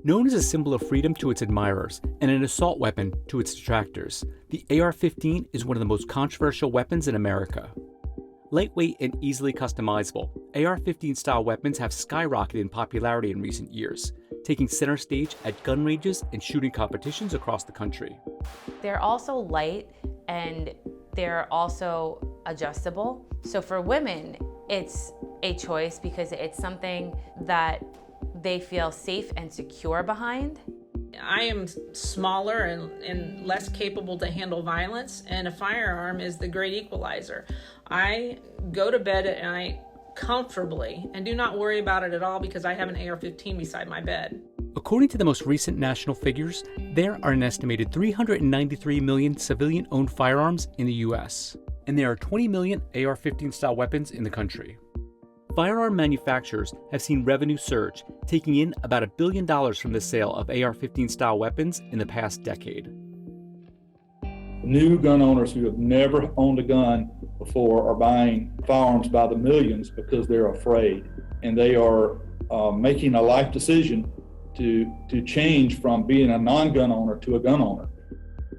Known as a symbol of freedom to its admirers and an assault weapon to its detractors, the AR-15 is one of the most controversial weapons in America. Lightweight and easily customizable, AR-15 style weapons have skyrocketed in popularity in recent years, taking center stage at gun ranges and shooting competitions across the country. They're also light and they're also adjustable. So for women, it's a choice because it's something that they feel safe and secure behind. I am smaller and less capable to handle violence, and a firearm is the great equalizer. I go to bed at night comfortably and do not worry about it at all because I have an AR-15 beside my bed. According to the most recent national figures, there are an estimated 393 million civilian-owned firearms in the U.S., and there are 20 million AR-15 style weapons in the country. Firearm manufacturers have seen revenue surge, taking in about $1 billion from the sale of AR-15 style weapons in the past decade. New gun owners who have never owned a gun before are buying firearms by the millions because they're afraid, and they are making a life decision to change from being a non-gun owner to a gun owner.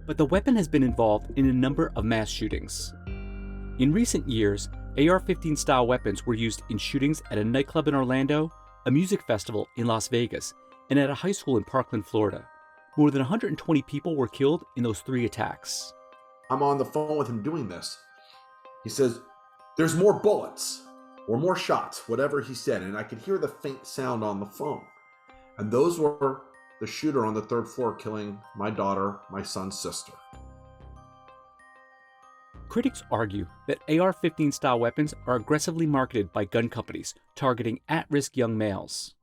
But the weapon has been involved in a number of mass shootings. In recent years, AR-15 style weapons were used in shootings at a nightclub in Orlando, a music festival in Las Vegas, and at a high school in Parkland, Florida. More than 120 people were killed in those 3 attacks. I'm on the phone with him doing this. He says, "There's more bullets or more shots," whatever he said, and I could hear the faint sound on the phone. And those were the shooter on the 3rd floor killing my daughter, my son's sister. Critics argue that AR-15 style weapons are aggressively marketed by gun companies targeting at-risk young males.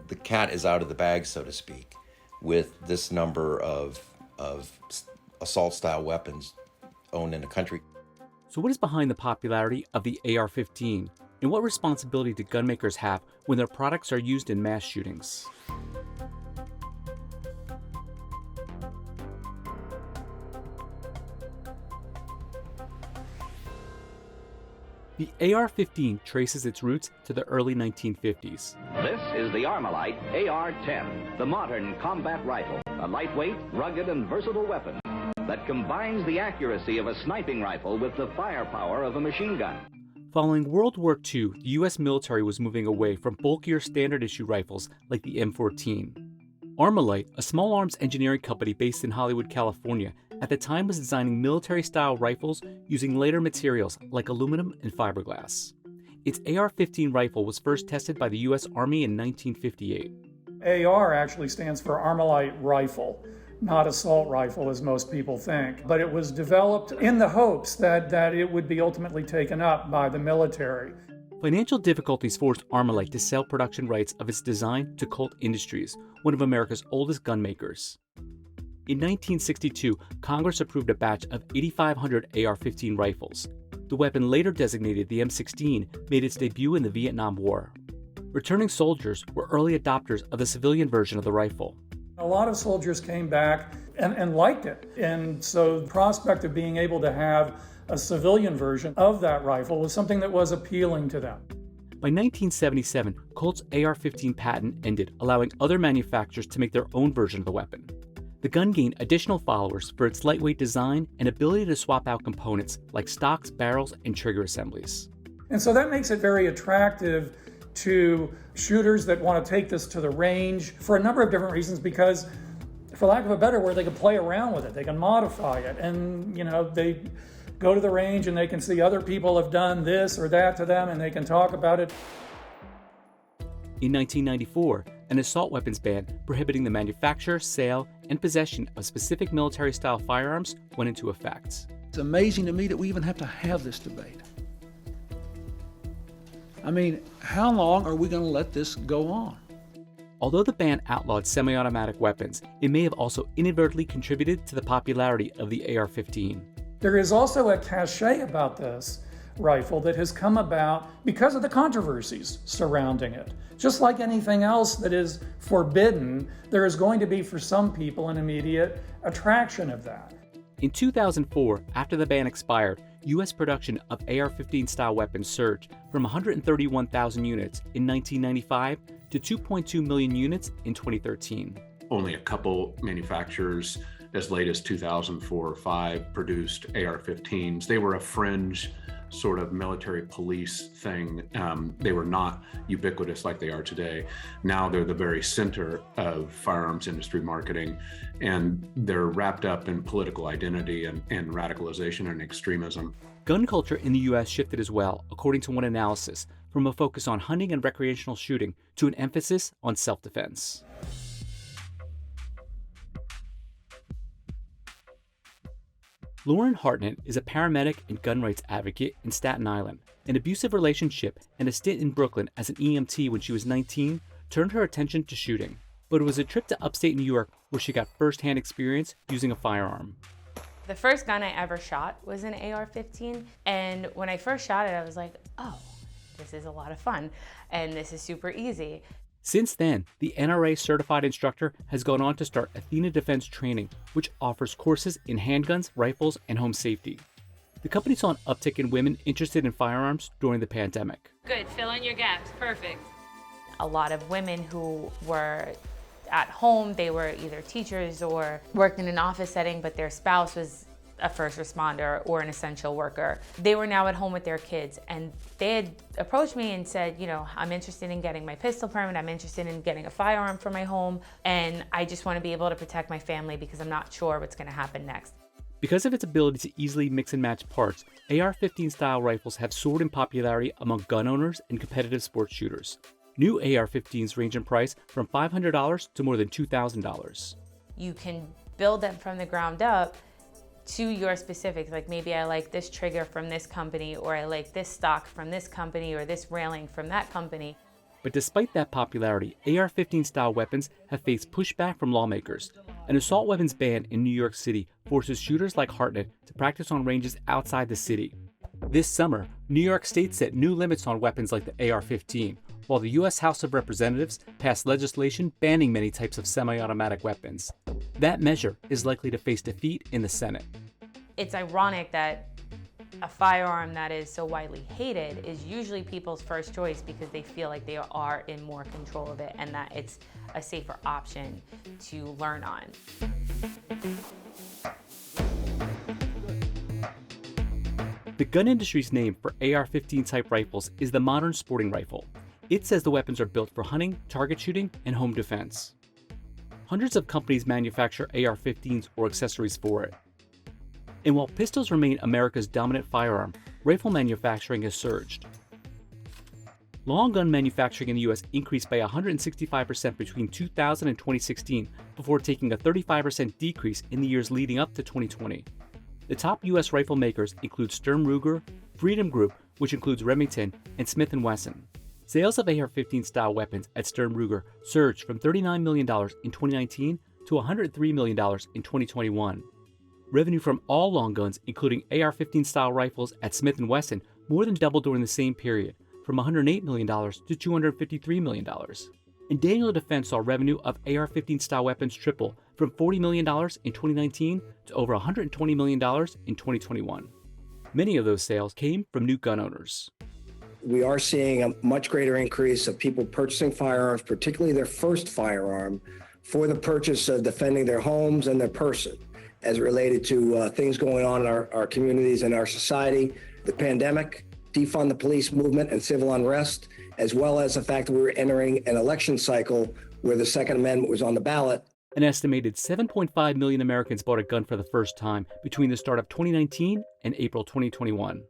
The cat is out of the bag, so to speak, with this number of assault-style weapons owned in the country. So what is behind the popularity of the AR-15, and what responsibility do gun makers have when their products are used in mass shootings? The AR-15 traces its roots to the early 1950s. This is the Armalite AR-10, the modern combat rifle, a lightweight, rugged, and versatile weapon that combines the accuracy of a sniping rifle with the firepower of a machine gun. Following World War II, the U.S. military was moving away from bulkier standard-issue rifles like the M14. Armalite, a small arms engineering company based in Hollywood, California, at the time was designing military-style rifles using lighter materials like aluminum and fiberglass. Its AR-15 rifle was first tested by the U.S. Army in 1958. AR actually stands for Armalite Rifle, not assault rifle as most people think. But it was developed in the hopes that it would be ultimately taken up by the military. Financial difficulties forced Armalite to sell production rights of its design to Colt Industries, one of America's oldest gun makers. In 1962, Congress approved a batch of 8,500 AR-15 rifles. The weapon, later designated the M16, made its debut in the Vietnam War. Returning soldiers were early adopters of the civilian version of the rifle. A lot of soldiers came back and liked it, and so the prospect of being able to have a civilian version of that rifle was something that was appealing to them. By 1977, Colt's AR-15 patent ended, allowing other manufacturers to make their own version of the weapon. The gun gained additional followers for its lightweight design and ability to swap out components like stocks, barrels, and trigger assemblies. And so that makes it very attractive to shooters that want to take this to the range for a number of different reasons, because, for lack of a better word, they can play around with it, they can modify it, and they go to the range and they can see other people have done this or that to them and they can talk about it. In 1994, an assault weapons ban prohibiting the manufacture, sale, and possession of specific military-style firearms went into effect. It's amazing to me that we even have to have this debate. I mean, how long are we going to let this go on? Although the ban outlawed semi-automatic weapons, it may have also inadvertently contributed to the popularity of the AR-15. There is also a cachet about this rifle that has come about because of the controversies surrounding it. Just like anything else that is forbidden, there is going to be, for some people, an immediate attraction of that. In 2004, after the ban expired, U.S. production of AR-15 style weapons surged from 131,000 units in 1995 to 2.2 million units in 2013. only a couple manufacturers as late as 2004 or 5 produced AR-15s. They were a fringe sort of military police thing. They were not ubiquitous like they are today. Now they're the very center of firearms industry marketing, and they're wrapped up in political identity and radicalization and extremism. Gun culture in the U.S. shifted as well, according to one analysis, from a focus on hunting and recreational shooting to an emphasis on self-defense. Lauren Hartnett is a paramedic and gun rights advocate in Staten Island. An abusive relationship and a stint in Brooklyn as an EMT when she was 19 turned her attention to shooting. But it was a trip to upstate New York where she got first-hand experience using a firearm. The first gun I ever shot was an AR-15, and when I first shot it, I was like, oh, this is a lot of fun, and this is super easy. Since then, the NRA certified instructor has gone on to start Athena Defense Training, which offers courses in handguns, rifles, and home safety. The company saw an uptick in women interested in firearms during the pandemic. Good, fill in your gaps, perfect. A lot of women who were at home, they were either teachers or worked in an office setting, but their spouse was a first responder or an essential worker. They were now at home with their kids, and they had approached me and said, you know, I'm interested in getting my pistol permit, I'm interested in getting a firearm for my home, and I just want to be able to protect my family because I'm not sure what's going to happen next. Because of its ability to easily mix and match parts, AR-15 style rifles have soared in popularity among gun owners and competitive sports shooters. New AR-15s range in price from $500 to more than $2,000. You can build them from the ground up to your specifics. Like maybe I like this trigger from this company, or I like this stock from this company, or this railing from that company. But despite that popularity, AR-15 style weapons have faced pushback from lawmakers. An assault weapons ban in New York City forces shooters like Hartnett to practice on ranges outside the city. This summer, New York State set new limits on weapons like the AR-15, while the U.S. House of Representatives passed legislation banning many types of semi-automatic weapons. That measure is likely to face defeat in the Senate. It's ironic that a firearm that is so widely hated is usually people's first choice because they feel like they are in more control of it and that it's a safer option to learn on. The gun industry's name for AR-15 type rifles is the modern sporting rifle. It says the weapons are built for hunting, target shooting, and home defense. Hundreds of companies manufacture AR-15s or accessories for it. And while pistols remain America's dominant firearm, rifle manufacturing has surged. Long gun manufacturing in the U.S. increased by 165% between 2000 and 2016, before taking a 35% decrease in the years leading up to 2020. The top U.S. rifle makers include Sturm Ruger, Freedom Group, which includes Remington, and Smith & Wesson. Sales of AR-15 style weapons at Sturm Ruger surged from $39 million in 2019 to $103 million in 2021. Revenue from all long guns, including AR-15 style rifles at Smith & Wesson, more than doubled during the same period, from $108 million to $253 million. And Daniel Defense saw revenue of AR-15 style weapons triple from $40 million in 2019 to over $120 million in 2021. Many of those sales came from new gun owners. We are seeing a much greater increase of people purchasing firearms, particularly their first firearm, for the purchase of defending their homes and their person, as related to things going on in our communities and our society, the pandemic, defund the police movement and civil unrest, as well as the fact that we were entering an election cycle where the Second Amendment was on the ballot. An estimated 7.5 million Americans bought a gun for the first time between the start of 2019 and April 2021.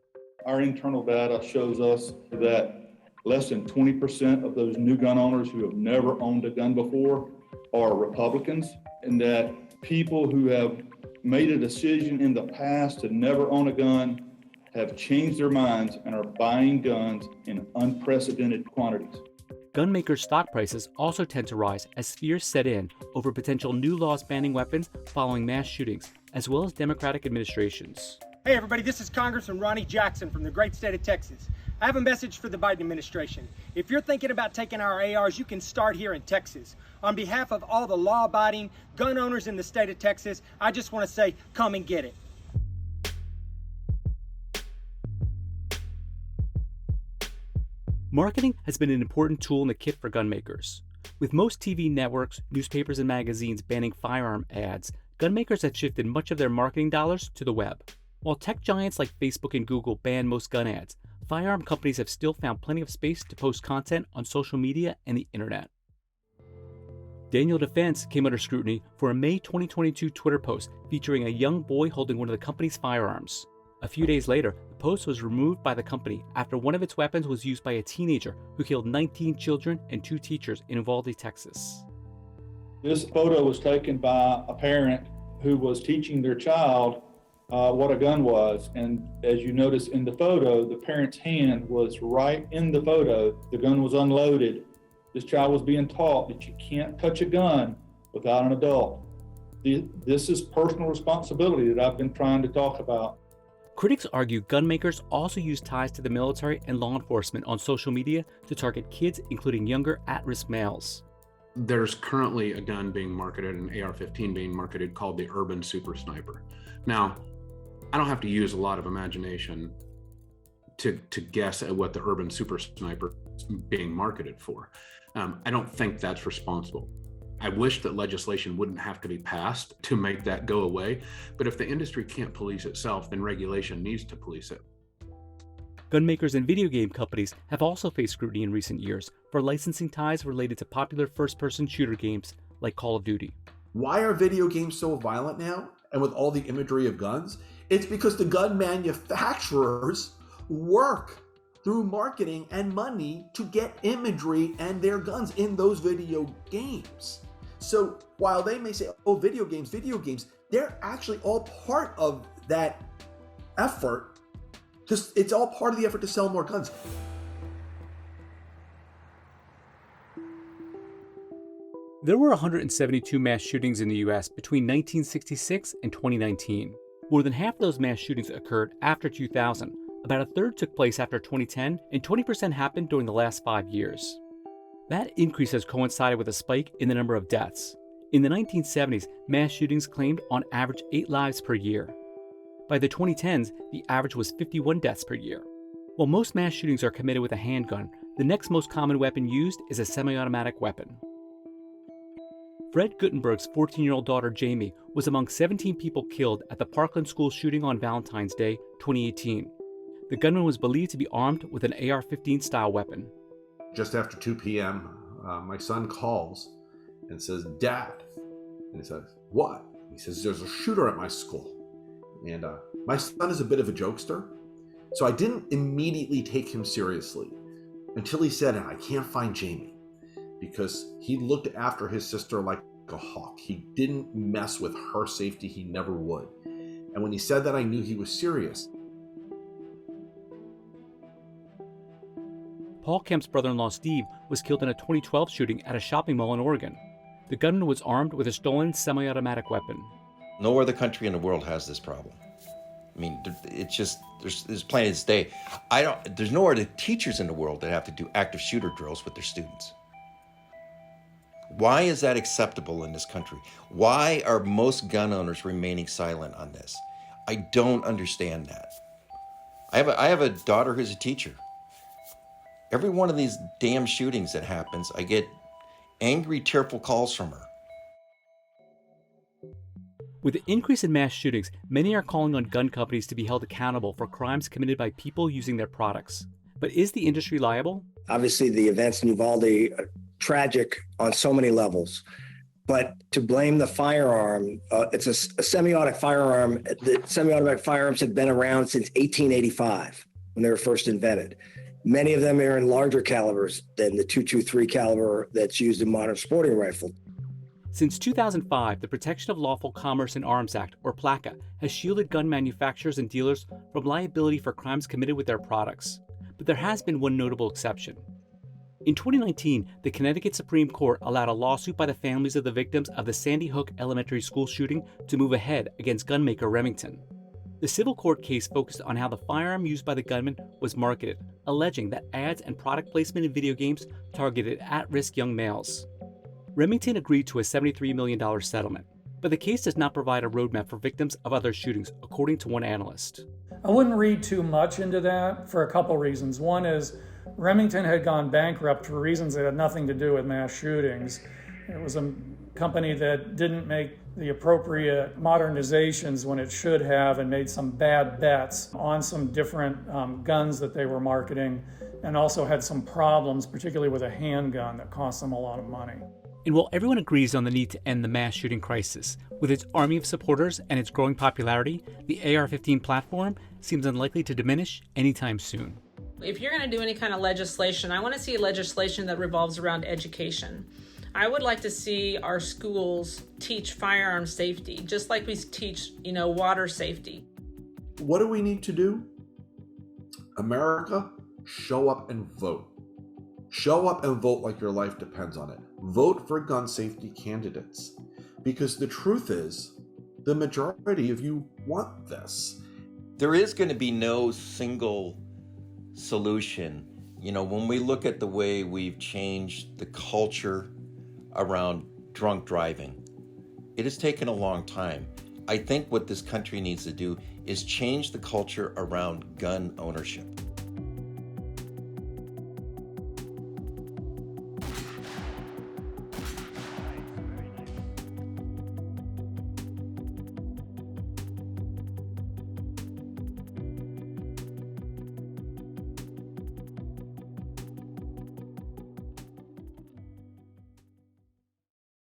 Our internal data shows us that less than 20% of those new gun owners who have never owned a gun before are Republicans, and that people who have made a decision in the past to never own a gun have changed their minds and are buying guns in unprecedented quantities. Gun makers' stock prices also tend to rise as fears set in over potential new laws banning weapons following mass shootings, as well as Democratic administrations. Hey everybody, this is Congressman Ronnie Jackson from the great state of Texas. I have a message for the Biden administration. If you're thinking about taking our ARs, you can start here in Texas. On behalf of all the law-abiding gun owners in the state of Texas, I just want to say, come and get it. Marketing has been an important tool in the kit for gun makers. With most TV networks, newspapers, and magazines banning firearm ads, gun makers have shifted much of their marketing dollars to the web. While tech giants like Facebook and Google ban most gun ads, firearm companies have still found plenty of space to post content on social media and the internet. Daniel Defense came under scrutiny for a May 2022 Twitter post featuring a young boy holding one of the company's firearms. A few days later, the post was removed by the company after one of its weapons was used by a teenager who killed 19 children and 2 teachers in Uvalde, Texas. This photo was taken by a parent who was teaching their child what a gun was. And as you notice in the photo, the parent's hand was right in the photo. The gun was unloaded. This child was being taught that you can't touch a gun without an adult. This is personal responsibility that I've been trying to talk about. Critics argue gun makers also use ties to the military and law enforcement on social media to target kids, including younger at-risk males. There's currently a gun being marketed, an AR-15 being marketed, called the Urban Super Sniper. Now, I don't have to use a lot of imagination to guess at what the Urban Super Sniper is being marketed for. I don't think that's responsible. I wish that legislation wouldn't have to be passed to make that go away, but if the industry can't police itself, then regulation needs to police it. Gun makers and video game companies have also faced scrutiny in recent years for licensing ties related to popular first-person shooter games like Call of Duty. Why are video games so violent now? And with all the imagery of guns? It's because the gun manufacturers work through marketing and money to get imagery and their guns in those video games. So while they may say, oh, video games, they're actually all part of that effort. It's all part of the effort to sell more guns. There were 172 mass shootings in the U.S. between 1966 and 2019. More than half of those mass shootings occurred after 2000. About a third took place after 2010, and 20% happened during the last 5 years. That increase has coincided with a spike in the number of deaths. In the 1970s, mass shootings claimed on average 8 lives per year. By the 2010s, the average was 51 deaths per year. While most mass shootings are committed with a handgun, the next most common weapon used is a semi-automatic weapon. Fred Guttenberg's 14-year-old daughter Jamie was among 17 people killed at the Parkland school shooting on Valentine's Day, 2018. The gunman was believed to be armed with an AR-15 style weapon. Just after 2 p.m., my son calls and says, "Dad." And he says, "What?" He says, "There's a shooter at my school." And my son is a bit of a jokester, so I didn't immediately take him seriously until he said, "I can't find Jamie," because he looked after his sister like a hawk. He didn't mess with her safety. He never would. And when he said that, I knew he was serious. Paul Kemp's brother-in-law Steve was killed in a 2012 shooting at a shopping mall in Oregon. The gunman was armed with a stolen semi-automatic weapon. No other country in the world has this problem. I mean, it's just, there's plain as day. There's no other teachers in the world that have to do active shooter drills with their students. Why is that acceptable in this country? Why are most gun owners remaining silent on this? I don't understand that. I have a daughter who's a teacher. Every one of these damn shootings that happens, I get angry, tearful calls from her. With the increase in mass shootings, many are calling on gun companies to be held accountable for crimes committed by people using their products. But is the industry liable? Obviously, the events in Uvalde are tragic on so many levels. But to blame the firearm, it's a semi-automatic firearm. The semi-automatic firearms have been around since 1885 when they were first invented. Many of them are in larger calibers than the .223 caliber that's used in modern sporting rifle. Since 2005, the Protection of Lawful Commerce in Arms Act, or PLACA, has shielded gun manufacturers and dealers from liability for crimes committed with their products. But there has been one notable exception. In 2019, the Connecticut Supreme Court allowed a lawsuit by the families of the victims of the Sandy Hook Elementary School shooting to move ahead against gunmaker Remington. The civil court case focused on how the firearm used by the gunman was marketed, alleging that ads and product placement in video games targeted at-risk young males. Remington agreed to a $73 million settlement, but the case does not provide a roadmap for victims of other shootings, according to one analyst. I wouldn't read too much into that for a couple reasons. One is Remington had gone bankrupt for reasons that had nothing to do with mass shootings. It was a company that didn't make the appropriate modernizations when it should have, and made some bad bets on some different guns that they were marketing, and also had some problems, particularly with a handgun that cost them a lot of money. And while everyone agrees on the need to end the mass shooting crisis, with its army of supporters and its growing popularity, the AR-15 platform seems unlikely to diminish anytime soon. If you're going to do any kind of legislation, I want to see legislation that revolves around education. I would like to see our schools teach firearm safety, just like we teach, water safety. What do we need to do? America, show up and vote. Show up and vote like your life depends on it. Vote for gun safety candidates. Because the truth is, the majority of you want this. There is going to be no single solution. When we look at the way we've changed the culture around drunk driving, it has taken a long time. I think what this country needs to do is change the culture around gun ownership.